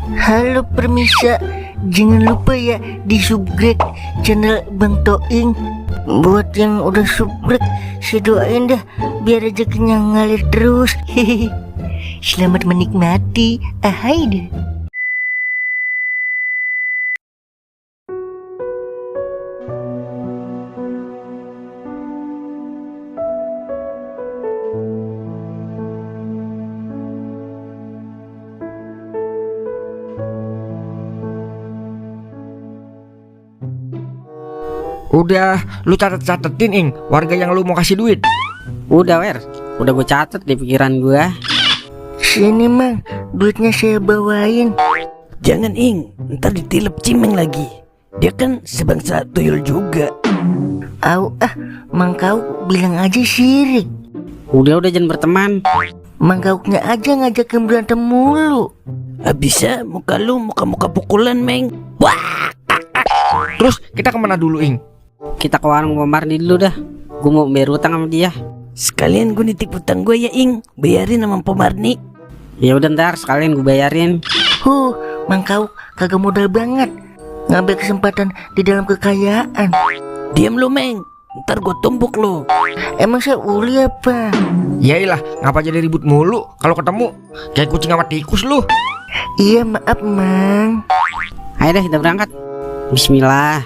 Halo permisa, jangan lupa ya di subscribe channel Bang Toing. Buat yang udah subscribe, saya doain dah biar rezekinya ngalir terus. Hehehe. Selamat menikmati. Ahai deh. Udah, lu catetin Ing, warga yang lu mau kasih duit. Udah Wer, udah gue catet di pikiran gue. Sini Mang, duitnya saya bawain. Jangan Ing, ntar ditilep Cimeng lagi. Dia kan sebangsa tuyul juga. Au Mang Kauk bilang aja sirik. Udah jangan berteman. Mang Kauknya aja ngajakin berantem mulu. Bisa muka lu muka pukulan Meng. Wah, Terus kita kemana dulu Ing? Kita ke warung Pemarni dulu dah. Gue mau bayar utang sama dia. sekalian gue nitip utang gue ya Ing. Bayarin sama Pemarni. Ya udah ntar sekalian gue bayarin. Mang Kauk kagak modal banget. Ngambil kesempatan di dalam kekayaan. Diam lu Meng, ntar gue tumbuk lu. Emang saya uli apa? Yailah, ngapa jadi ribut mulu? Kalau ketemu kayak kucing sama tikus lu. Iya maaf Mang. Ayo deh kita berangkat. Bismillah.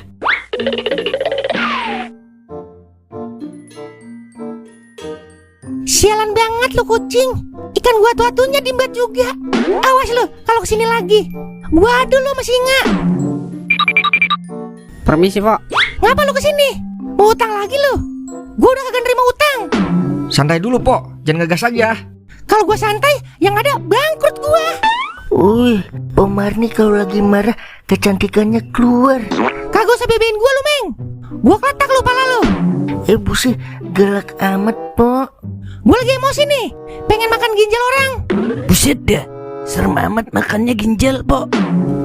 Sialan banget lu kucing. Ikan gua tuatunya dimbat juga. Awas lu kalau kesini lagi. Gua adu lu sama singa. Permisi Pok. Ngapa lu kesini? Mau utang lagi lu? Gua udah kagak nerima utang. Santai dulu Pok, jangan ngegas aja. Kalau gua santai, yang ada bangkrut gua. Wih, Pemarni kalau lagi marah kecantikannya keluar. Kagak usah bebein gua lu, Meng. Gua keletak lu pala lu. Buset, galak amat Pok. Gua lagi emosi nih, pengen makan ginjal orang. Buset dah, serem amat makannya ginjal Pok.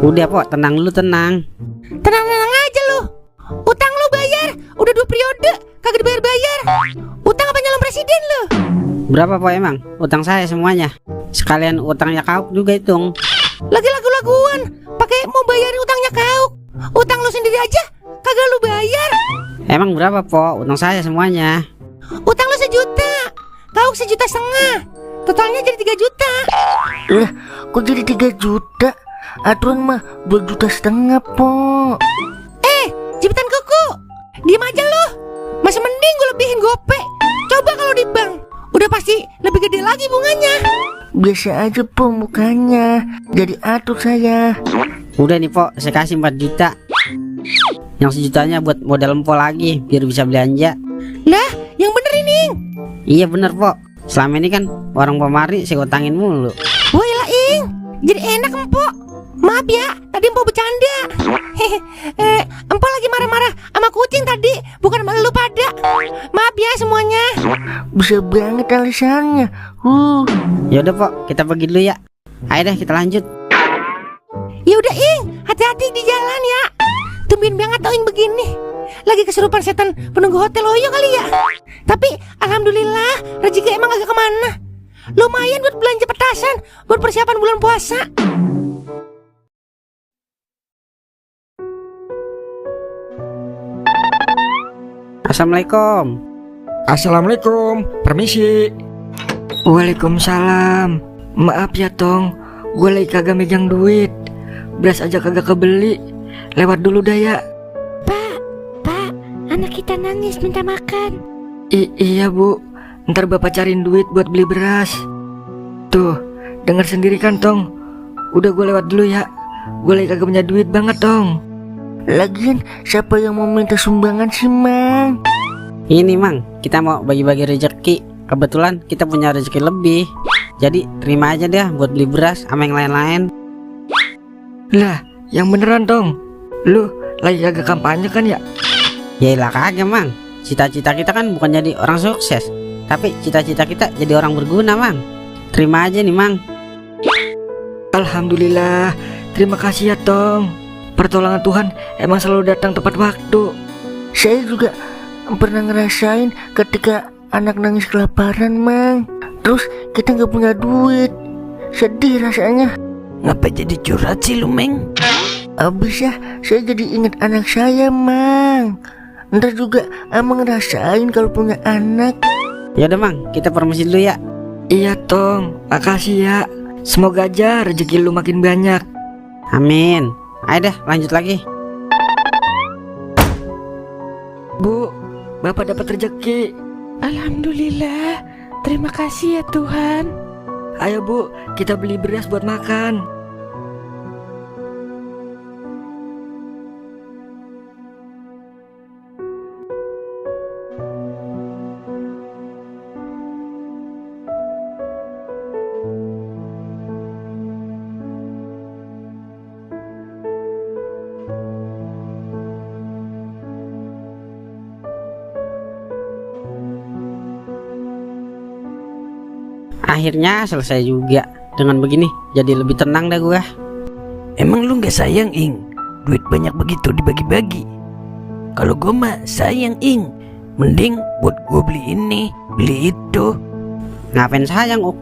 Udah Pok, tenang lu tenang. Tenang-tenang aja lu. Utang lu bayar, udah 2 periode kagak dibayar-bayar. Utang apa nyalon presiden lu? Berapa Pok emang? Utang saya semuanya. Sekalian utangnya Kauk juga hitung. Lagi lagu-laguan, pakai mau bayarin utangnya Kauk. Utang lu sendiri aja kagak lu bayar. Emang berapa Pok? Utang saya semuanya. Utang lu 1 juta, Kauk 1,5 juta. Totalnya jadi 3 juta. Lah, kok jadi 3 juta? Aturan mah 2,5 juta Pok. Jepitan kuku, diem aja lu. Masih mending gue lebihin gope. Coba kalau di bank, udah pasti lebih gede lagi bunganya. Biasa aja Pok mukanya. Jadi atur saya. Udah nih Pok, saya kasih 4 juta. Yang 1 jutanya buat modal empol lagi, biar bisa belanja. Lah, yang bener ini. Iya bener Pok. Selama ini kan warung Pemarni saya utangin mulu. Woi lah Ing, jadi enak empok. Maaf ya, tadi empok bercanda. Empok lagi marah-marah sama kucing tadi, bukan sama lu pada. Maaf ya semuanya. Bisa banget alasannya. Ya udah Pok, kita pergi dulu ya. Ayo deh kita lanjut. Ya udah Ing, hati-hati di jalan ya. Tumben banget Toing begini. Lagi kesurupan setan penunggu hotel Oyo kali ya. Tapi alhamdulillah rezeki emang agak kemana. Lumayan buat belanja petasan, buat persiapan bulan puasa. Assalamualaikum. Assalamualaikum, permisi. Waalaikumsalam. Maaf ya Tong, gue lagi kagak megang duit. Beras aja kagak kebeli. Lewat dulu dah ya. Pak, anak kita nangis minta makan. Iya Bu, ntar bapak cariin duit buat beli beras. Tuh, dengar sendiri kan Tong. Udah gue lewat dulu ya. Gue lagi kagak punya duit banget Tong. Lagian siapa yang mau minta sumbangan sih Mang? Ini Mang, kita mau bagi-bagi rezeki. Kebetulan kita punya rezeki lebih. Jadi terima aja deh buat beli beras sama yang lain-lain. Lah, yang beneran Tong. Lu lagi kagak kampanye kan ya? Yaelah kagak Mang. Cita-cita kita kan bukan jadi orang sukses, tapi cita-cita kita jadi orang berguna Mang. Terima aja nih Mang. Alhamdulillah, terima kasih ya Tong. Pertolongan Tuhan emang selalu datang tepat waktu. Saya juga pernah ngerasain ketika anak nangis kelaparan Mang. Terus kita gak punya duit. Sedih rasanya. ngapa jadi curhat sih lu, Meng? Abis ya, saya jadi ingat anak saya, Mang. Ntar juga Amang ngerasain kalau punya anak. Yaudah Mang, kita permisi dulu ya. Iya Tong, makasih ya. Semoga aja rezeki lu makin banyak. Amin. Ayo dah lanjut lagi. Bu, Bapak dapat rezeki. Alhamdulillah. Terima kasih ya Tuhan. Ayo Bu, kita beli beras buat makan. Akhirnya selesai juga. Dengan begini jadi lebih tenang dah gua. Emang lu gak sayang, Ing? Duit banyak begitu dibagi-bagi. Kalau gue mah sayang, Ing. Mending buat gue beli ini, beli itu. Ngapain sayang, Uk?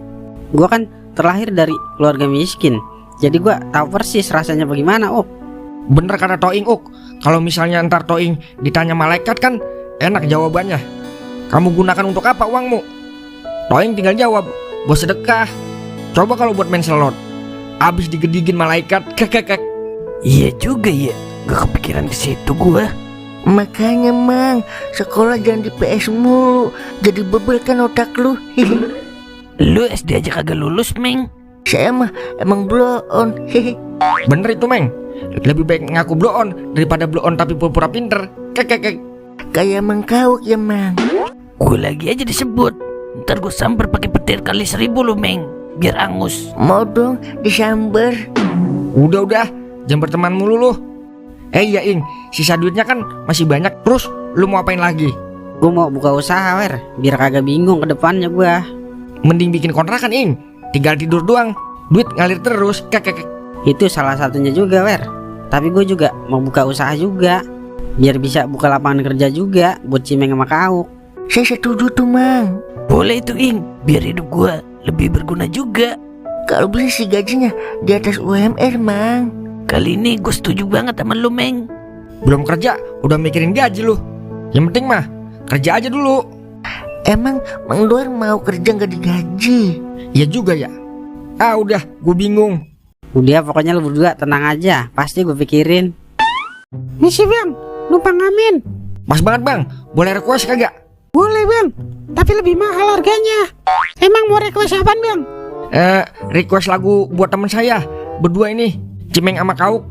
Gua kan terlahir dari keluarga miskin. Jadi gua tahu persis rasanya bagaimana, Uk. Bener kata Toing Uk. Kalau misalnya ntar Toing ditanya malaikat kan enak jawabannya. Kamu gunakan untuk apa uangmu? Toing tinggal jawab, buat sedekah. Coba kalau buat main slot, abis digedigin malaikat, kekekek. Iya juga ya, gak kepikiran ke situ gua. Makanya Mang, sekolah jangan di PS mulu. Jadi bebel kan otak lu. Lu SD aja kagak lulus, Meng. Saya mah emang blow on. Bener itu Meng. Lebih baik ngaku blow on daripada blow on tapi pura-pura pinter. Kekekek. Kayak Mang Kauk ya Mang. Gue lagi aja disebut. Ntar gue samper pakai petir kali 1000 lu, Meng. Biar angus. Mau dong disamber. Udah, jangan berteman mulu lu. Iya Ing, sisa duitnya kan masih banyak. Terus lu mau apain lagi? Gua mau buka usaha, Wer. Biar kagak bingung ke depannya gua. Mending bikin kontrakan Ing. Tinggal tidur doang, duit ngalir terus. Kekekek. Itu salah satunya juga, Wer. Tapi gue juga mau buka usaha juga. Biar bisa buka lapangan kerja juga buat Cimeng sama Kauk. Saya setuju tuh Mang. Boleh itu, Ing. Biar hidup gue lebih berguna juga. Kalau bisa sih gajinya di atas UMR Mang. Kali ini gue setuju banget sama lu, Meng. Belum kerja, udah mikirin gaji lu. Yang penting mah, kerja aja dulu. Emang Mang Doer mau kerja gak digaji? Iya juga ya. Udah, gue bingung. Udah pokoknya lu berdua tenang aja. Pasti gue pikirin. Misi Bang, numpang ngamen. Pas banget Bang, boleh request kagak? Boleh Bang, tapi lebih mahal harganya. Emang mau request apaan Bang? Request lagu buat teman saya berdua ini, Cimeng sama Kauk.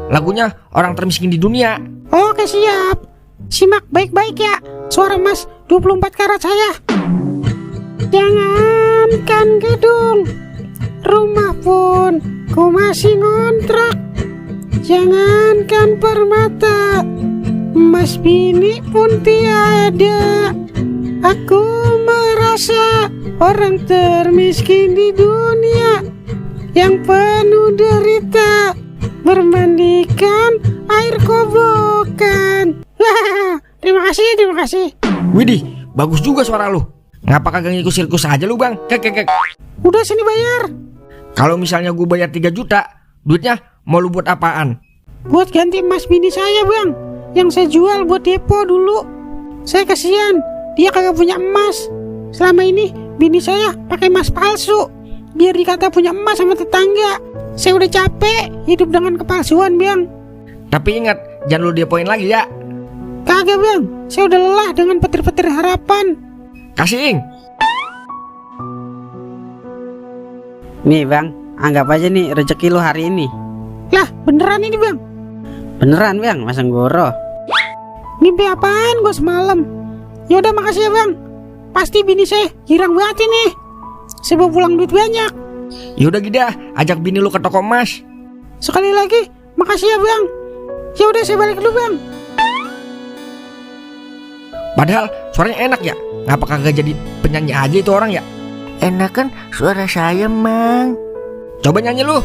Lagunya Orang Termiskin di Dunia. Oke siap. Simak baik-baik ya. Suara Mas 24 karat saya. Jangankan gedung, rumah pun ku masih ngontrak. Jangankan permata, emas bini pun tiada. Aku merasa orang termiskin di dunia yang penuh derita, bermandikan air kobokan. Terima kasih. Widih, bagus juga suara lu. Ngapa kagak ngikut sirkus aja lu Bang? Kekekek. Udah sini bayar. Kalau misalnya gue bayar 3 juta, duitnya mau lu buat apaan? Buat ganti emas bini saya Bang, yang saya jual buat depo dulu. Saya kasihan, dia kagak punya emas. Selama ini bini saya pakai emas palsu, biar dikata punya emas sama tetangga. Saya udah capek hidup dengan kepalsuan Bang. Tapi ingat, jangan lu depoin lagi ya. Kagak Bang, saya udah lelah dengan petir-petir harapan. Kasih Ing. Nih Bang, anggap aja nih rezeki lu hari ini. Lah beneran ini Bang? Beneran Bang, masa goro. Mimpi apaan gua semalam? Yaudah makasih ya Bang. Pasti bini saya girang banget ini. Saya bawa pulang duit banyak. Yaudah Gida, ajak bini lu ke toko emas. Sekali lagi, makasih ya Bang. Yaudah saya balik dulu Bang. Padahal suaranya enak ya. Ngapa kagak jadi penyanyi aja itu orang ya? Enak kan suara saya Mang. Coba nyanyi lu.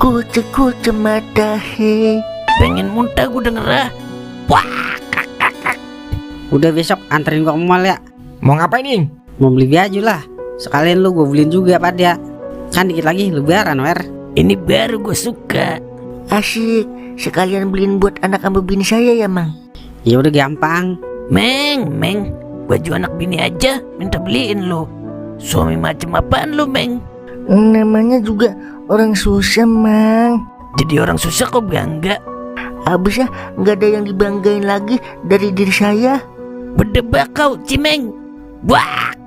Kuce mata he. Pengen muntah gue denger ah. Wah. Udah besok anterin gua ke mall ya. Mau ngapain Ing? Mau beli baju lah. Sekalian lu gua beliin juga pada. Kan dikit lagi lebaran Wer. Ini baru gue suka. Asik, sekalian beliin buat anak sama bini saya ya, Mang. Ya udah gampang. Meng, baju anak bini aja minta beliin lo. Suami macam apaan lo, Meng? Namanya juga orang susah, Mang. Jadi orang susah kok bangga? Abisnya nggak ada yang dibanggain lagi dari diri saya. Berdebak kau, Cimeng. Wah.